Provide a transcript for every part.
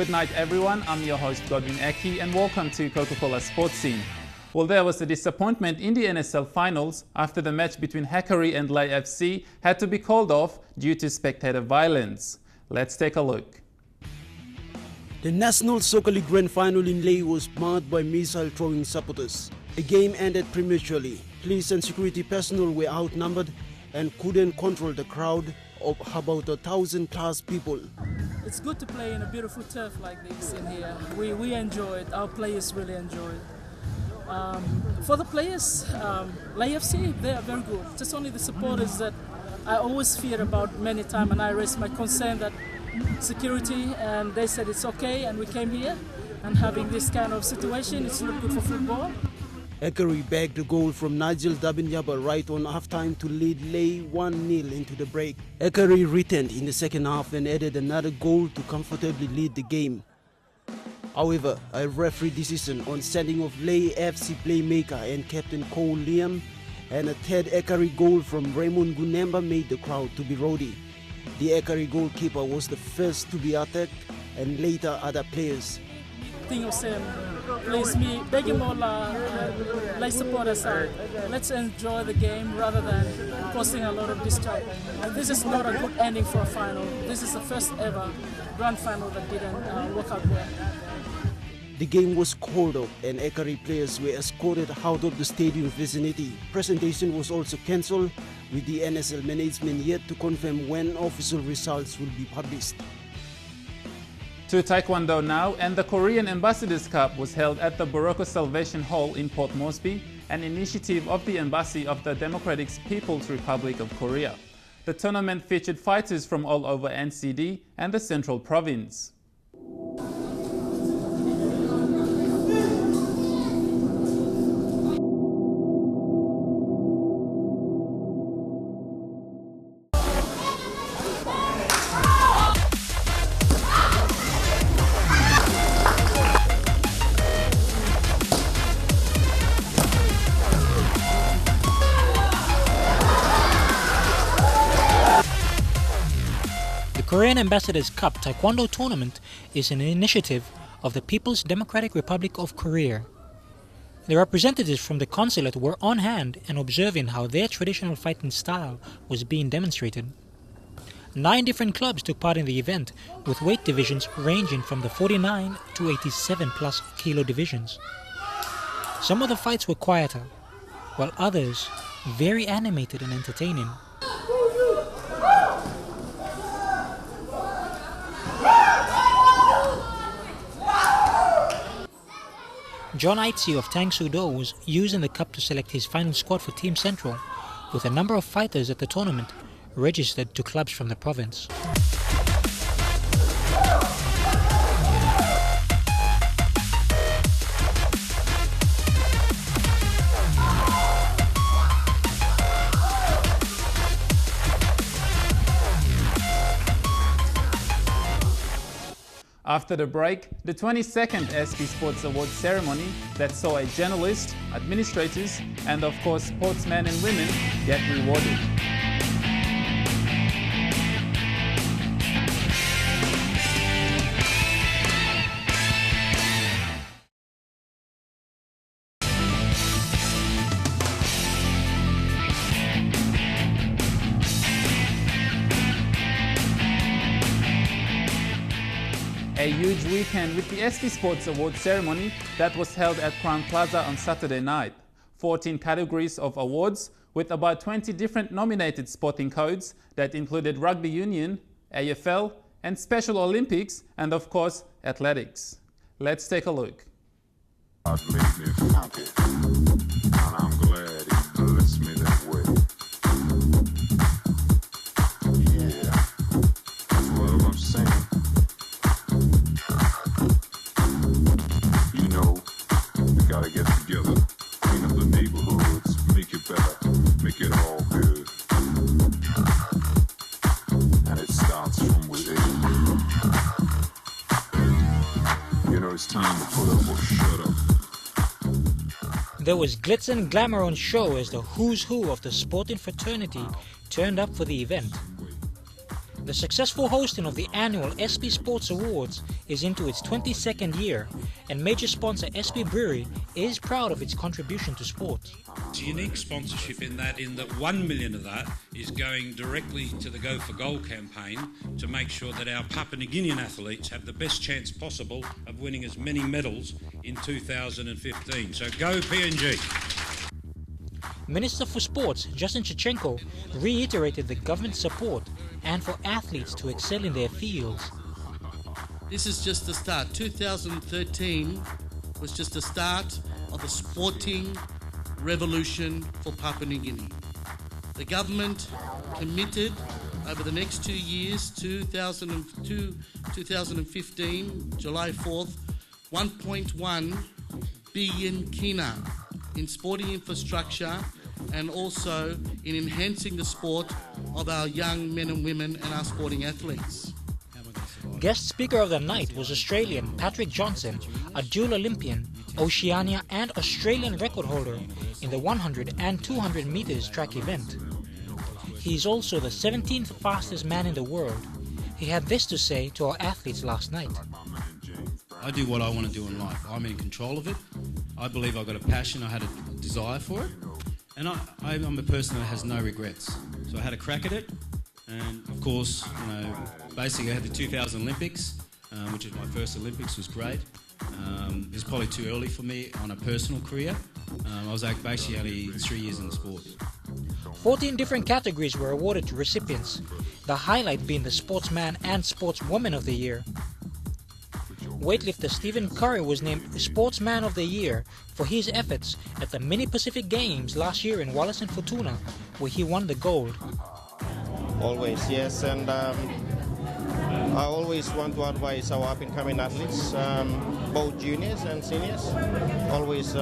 Good night everyone, I'm your host Godwin Aki and welcome to Coca-Cola Sports Scene. Well, there was a disappointment in the NSL Finals after the match between Hekari and Lae FC had to be called off due to spectator violence. Let's take a look. The National Soccer League Grand Final in Lae was marred by missile-throwing supporters. The game ended prematurely. Police and security personnel were outnumbered and couldn't control the crowd of about 1,000+ people. It's good to play in a beautiful turf like this in here. We enjoy it. Our players really enjoy it. For the players, Lae FC, they are very good. Just only the supporters that I always fear about many times, and I raised my concern that security, and they said it's okay, and we came here, and having this kind of situation, it's not good for football. Hekari bagged a goal from Nigel Dabinyaba right on halftime to lead Lae 1-0 into the break. Hekari returned in the second half and added another goal to comfortably lead the game. However, a referee decision on sending off Lae FC playmaker and captain Cole Liam and a third Hekari goal from Raymond Gunemba made the crowd to be rowdy. The Hekari goalkeeper was the first to be attacked and later other players. Thing of saying, please me begging all Lae supporters out. Let's enjoy the game rather than causing a lot of distress. And this is not a good ending for a final. This is the first ever grand final that didn't work out well. The game was called off and Hekari players were escorted out of the stadium vicinity. Presentation was also cancelled, with the NSL management yet to confirm when official results will be published. To Taekwondo now, and the Korean Ambassadors Cup was held at the Boroko Salvation Hall in Port Moresby, an initiative of the Embassy of the Democratic People's Republic of Korea. The tournament featured fighters from all over NCD and the Central Province. The Korean Ambassadors Cup Taekwondo Tournament is an initiative of the People's Democratic Republic of Korea. The representatives from the consulate were on hand and observing how their traditional fighting style was being demonstrated. 9 different clubs took part in the event, with weight divisions ranging from the 49 to 87+ kilo divisions. Some of the fights were quieter, while others very animated and entertaining. John Aitzi of Tang Soo-do was using the cup to select his final squad for Team Central, with a number of fighters at the tournament registered to clubs from the province. After the break, the 22nd SP Sports Awards ceremony that saw a journalist, administrators, and of course sportsmen and women get rewarded. A huge weekend with the SP Sports Awards ceremony that was held at Crown Plaza on Saturday night. 14 categories of awards with about 20 different nominated sporting codes that included rugby union, AFL, and Special Olympics, and of course, athletics. Let's take a look. I've made me funky, and I'm glad it lets me that way. Yeah, that's what I'm saying. You know, we gotta get together, clean up the neighborhoods, make it better, make it all good. And it starts from within. You know, it's time to put up or shut up. There was glitz and glamour on show as the who's who of the sporting fraternity turned up for the event. The successful hosting of the annual SP Sports Awards is into its 22nd year, and major sponsor SP Brewery is proud of its contribution to sport. It's a unique sponsorship in that $1 million of that is going directly to the Go for Gold campaign to make sure that our Papua New Guinean athletes have the best chance possible of winning as many medals in 2015. So go PNG. Minister for Sports Justin Chichenko reiterated the government's support and for athletes to excel in their fields. This is just the start. 2013 was just the start of a sporting revolution for Papua New Guinea. The government committed over the next 2 years, 2015, July 4th, 1.1 billion kina in sporting infrastructure and also in enhancing the sport of our young men and women and our sporting athletes. Guest speaker of the night was Australian Patrick Johnson, a dual Olympian, Oceania and Australian record holder in the 100 and 200 meters track event. He is also the 17th fastest man in the world. He had this to say to our athletes last night. I do what I want to do in life. I'm in control of it. I believe I've got a passion, I had a desire for it, and I'm a person that has no regrets. So I had a crack at it, and of course, basically I had the 2000 Olympics, which was my first Olympics, was great. It was probably too early for me on a personal career. I was basically only 3 years in the sport. 14 different categories were awarded to recipients, the highlight being the Sportsman and Sportswoman of the Year. Weightlifter Stephen Curry was named Sportsman of the Year for his efforts at the Mini Pacific Games last year in Wallace and Fortuna, where he won the gold. Always, yes, and I always want to advise our up-and-coming athletes, both juniors and seniors, always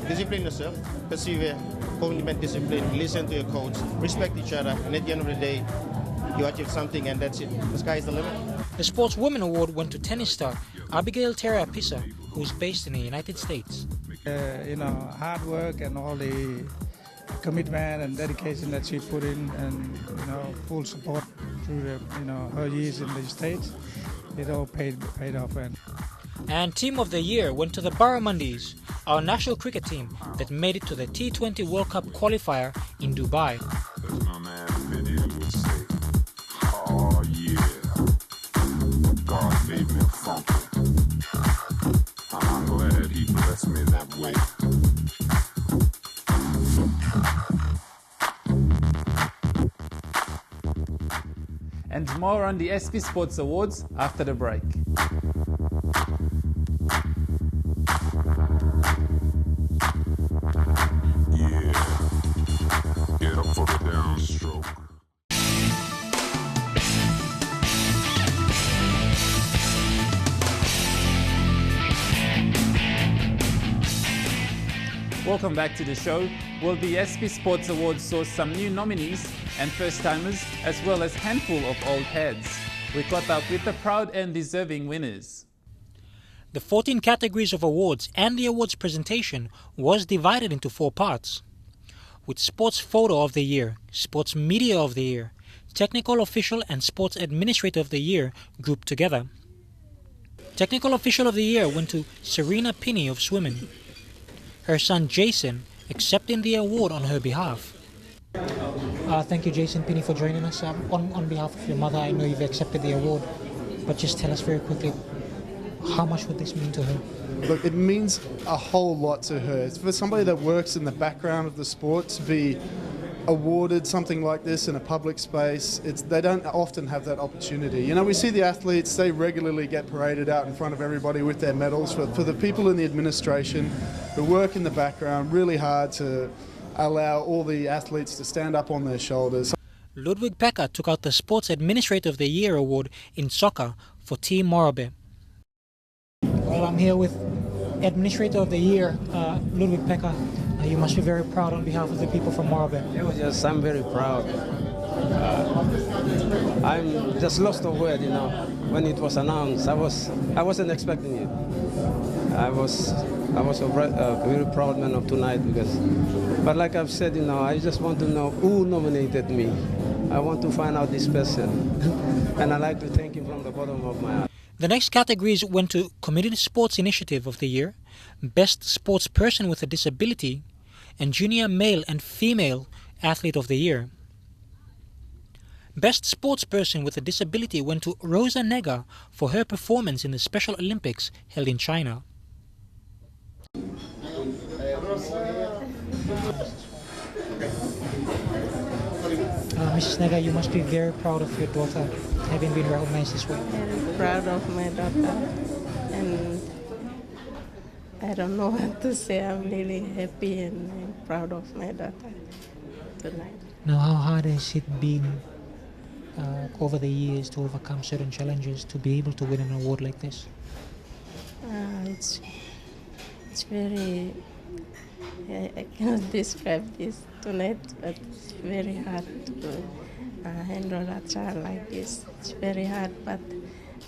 discipline yourself, persevere, implement discipline, listen to your coach, respect each other, and at the end of the day, you achieve something and that's it. The sky is the limit. The Sportswoman Award went to tennis star Abigail Terra-Pisa, who is based in the United States. Hard work and all the commitment and dedication that she put in, and full support through her years in the States, it all paid off. And Team of the Year went to the Barramundis, our national cricket team that made it to the T20 World Cup qualifier in Dubai. As my man Vinny would say, oh yeah, God made me funky. I'm glad he blessed me that way. And more on the SP Sports Awards after the break. Yeah, get up for the downstroke. Welcome back to the show. Well, the SP Sports Awards saw some new nominees and first-timers, as well as a handful of old heads. We caught up with the proud and deserving winners. The 14 categories of awards and the awards presentation was divided into 4 parts, with Sports Photo of the Year, Sports Media of the Year, Technical Official and Sports Administrator of the Year grouped together. Technical Official of the Year went to Serena Pinney of swimming. Her son Jason accepting the award on her behalf. Thank you, Jason Pinney, for joining us. On behalf of your mother, I know you've accepted the award, but just tell us very quickly, how much would this mean to her? Look, it means a whole lot to her. For somebody that works in the background of the sport to be awarded something like this in a public space, they don't often have that opportunity. We see the athletes, they regularly get paraded out in front of everybody with their medals. For the people in the administration who work in the background really hard to allow all the athletes to stand up on their shoulders. Ludwig Pekka took out the Sports Administrator of the Year award in soccer for Team Morobe. Well, I'm here with Administrator of the Year, Ludwig Pekka. You must be very proud on behalf of the people from Morobe. I'm very proud. I'm just lost of words, when it was announced. I wasn't expecting it. I was a very proud man of tonight but like I've said, I just want to know who nominated me. I want to find out this person, and I'd like to thank him from the bottom of my heart. The next categories went to Community Sports Initiative of the Year, Best Sports Person with a Disability, and Junior Male and Female Athlete of the Year. Best Sports Person with a Disability went to Rosa Nega for her performance in the Special Olympics held in China. Mrs. Nega, you must be very proud of your daughter having been recognized this way. Very proud of my daughter, and I don't know what to say. I'm really happy and proud of my daughter tonight. Now, how hard has it been over the years to overcome certain challenges to be able to win an award like this? It's very, I cannot describe this tonight, but it's very hard to handle a child like this. It's very hard, but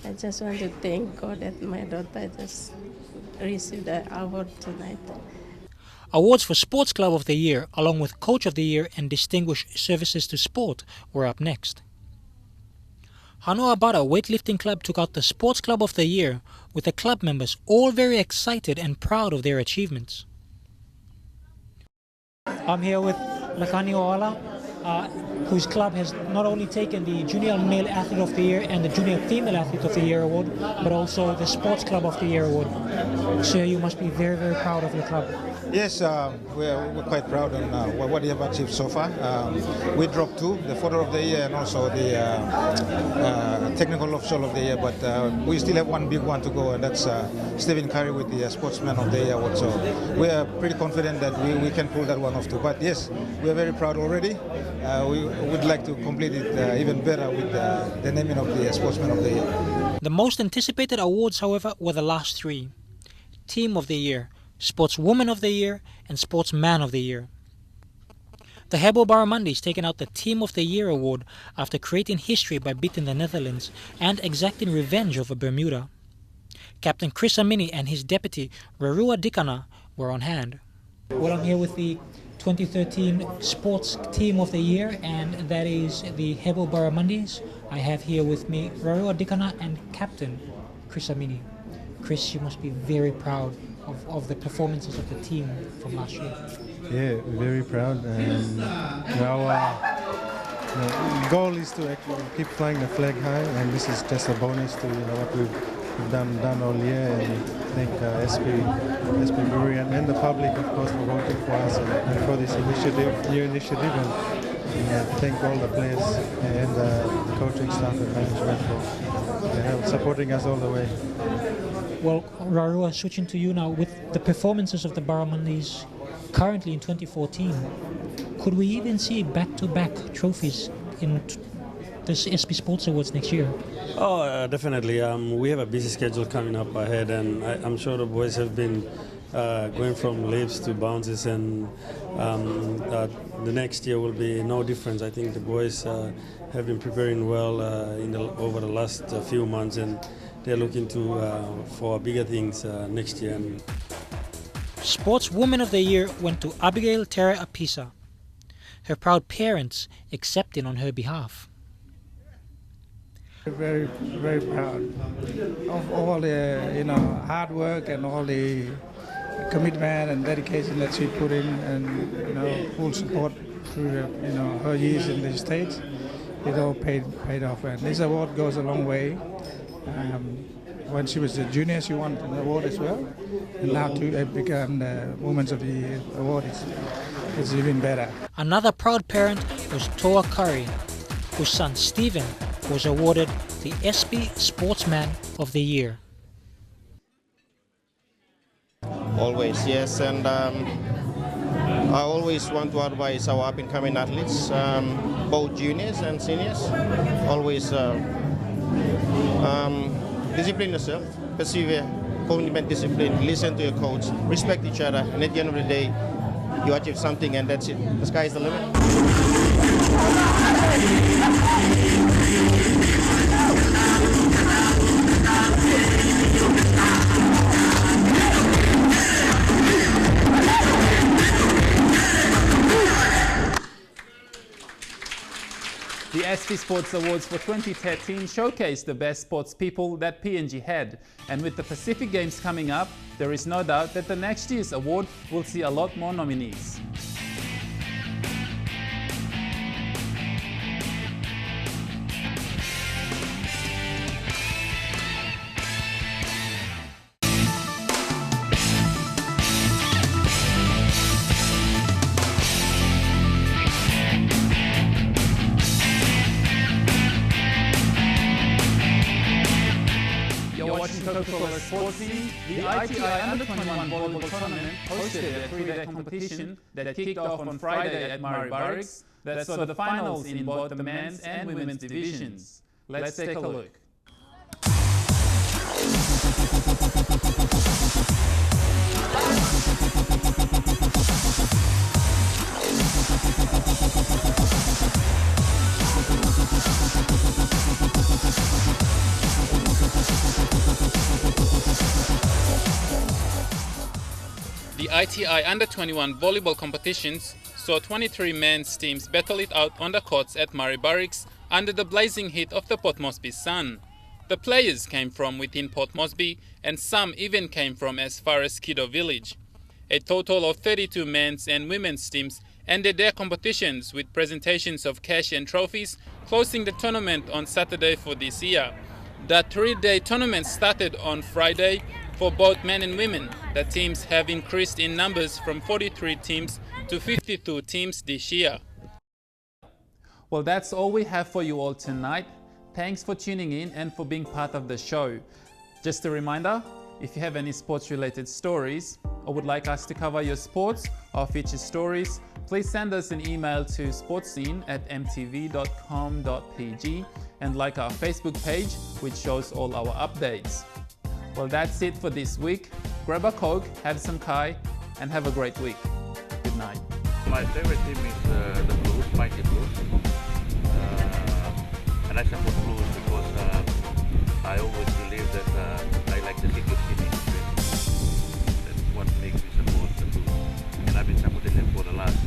I just want to thank God that my daughter just received the award tonight. Awards for Sports Club of the Year, along with Coach of the Year and Distinguished Services to Sport, were up next. Hanoabara Weightlifting Club took out the Sports Club of the Year, with the club members all very excited and proud of their achievements. I'm here with Lakani Oala, whose club has not only taken the Junior Male Athlete of the Year and the Junior Female Athlete of the Year award, but also the Sports Club of the Year award. So you must be very, very proud of your club. Yes, we're quite proud on what we have achieved so far. We dropped two, the Photo of the Year and also the Technical Official of the Year, but we still have one big one to go, and that's Stephen Curry with the Sportsman of the Year award. So we are pretty confident that we can pull that one off too. But yes, we are very proud already. We would like to complete it even better with the naming of the Sportsman of the Year. The most anticipated awards, however, were the last three: Team of the Year, Sportswoman of the Year, and Sportsman of the Year. The Hebo Barramundis taken out the Team of the Year award after creating history by beating the Netherlands and exacting revenge over Bermuda. Captain Chris Amini and his deputy Rarua Dikana were on hand. Well, I'm here with the 2013 Sports Team of the Year, and that is the Hebo Barramundis. I have here with me Rarua Dikana and Captain Chris Amini. Chris, you must be very proud of the performances of the team from last year. Yeah, very proud. And our goal is to actually keep flying the flag high, and this is just a bonus to what we've done all year. And thank SP Brewery and the public, of course, for voting for us and for this new initiative. And thank all the players and the coaching staff and management for supporting us all the way. Well, Rarua, switching to you now, with the performances of the Barramundis currently in 2014, could we even see back-to-back trophies in this SP Sports Awards next year? Oh, definitely. We have a busy schedule coming up ahead, and I'm sure the boys have been going from leaps to bounces, and the next year will be no difference. I think the boys have been preparing well over the last few months, and they're looking for bigger things next year. Sportswoman of the Year went to Abigail Terra Apisa, her proud parents accepting on her behalf. Very, very proud of all the hard work and all the commitment and dedication that she put in, and full support through her years in the States. It all paid off, and this award goes a long way. When she was a junior, she won an award as well, and now to become the Women's of the Year award, it's even better. Another proud parent was Toa Curry, whose son Stephen was awarded the SP Sportsman of the Year. Always, yes, and I always want to advise our up-and-coming athletes, both juniors and seniors, always discipline yourself, persevere, commitment, discipline, listen to your coach, respect each other, and at the end of the day, you achieve something, and that's it. The sky is the limit. SV Sports Awards for 2013 showcased the best sports people that PNG had. And with the Pacific Games coming up, there is no doubt that the next year's award will see a lot more nominees. Coca-Cola sports team, the ITI Under-21 volleyball tournament hosted a three-day competition that kicked off on Friday at Murray Barracks that saw the finals in both the men's and women's divisions. Let's take a look. The ITI Under-21 volleyball competitions saw 23 men's teams battle it out on the courts at Murray Barracks under the blazing heat of the Port Moresby sun. The players came from within Port Moresby and some even came from as far as Kiddo Village. A total of 32 men's and women's teams ended their competitions with presentations of cash and trophies, closing the tournament on Saturday for this year. The three-day tournament started on Friday. For both men and women, the teams have increased in numbers from 43 teams to 52 teams this year. Well, that's all we have for you all tonight. Thanks for tuning in and for being part of the show. Just a reminder, if you have any sports-related stories or would like us to cover your sports or feature stories, please send us an email to sportscene@mtv.com.pg and like our Facebook page, which shows all our updates. Well, that's it for this week. Grab a Coke, have some Kai, and have a great week. Good night. My favorite team is the Blues, Mighty Blues. And I support Blues because I always believe that I like the secret team in the That's what makes me support the Blues. And I've been supporting them for the last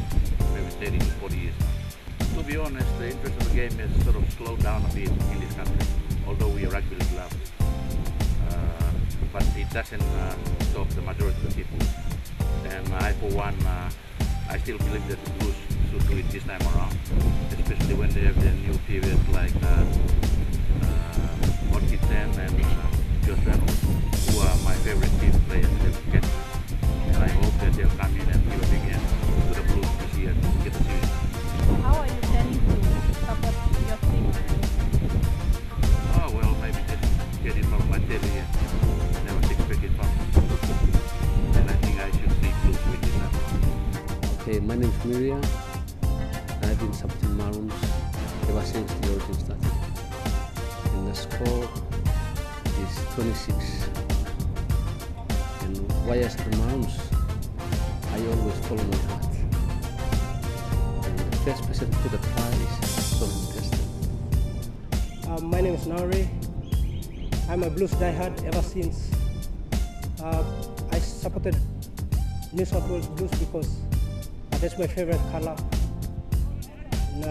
maybe 30 to 40 years now. To be honest, the interest of the game has sort of slowed down a bit in this country, although we are rugby league lovers. But it doesn't stop the majority of the people. And I, for one, I still believe that the Blues should do it this time around, especially when they have the new periods like Orchid Sen and Josh Reynolds, who are my favorite team players they've get. And I hope that they'll come in and give a big hand to the Blues this year to get the series. How are you planning to support your team? Oh, well, maybe just get it from my telly and never expect it from. And I think I should see Blues win this time. Okay, my name is Miriam. I've been supporting Maroons ever since the origin started. And the score is 26. And why I support Maroons? I always follow my heart. And the first person to the prize is so interesting. My name is Nauri. I'm a Blues diehard ever since I supported New South Wales Blues because that's my favorite color. And,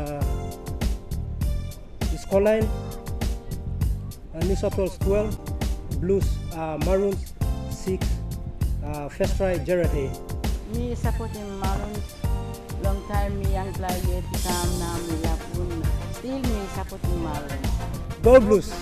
the scoreline, New South Wales 12, Blues, Maroons 6, first try Jared Hay. Me supporting Maroons, long time me young player become now me love. Still me supporting Maroons. Go Blues!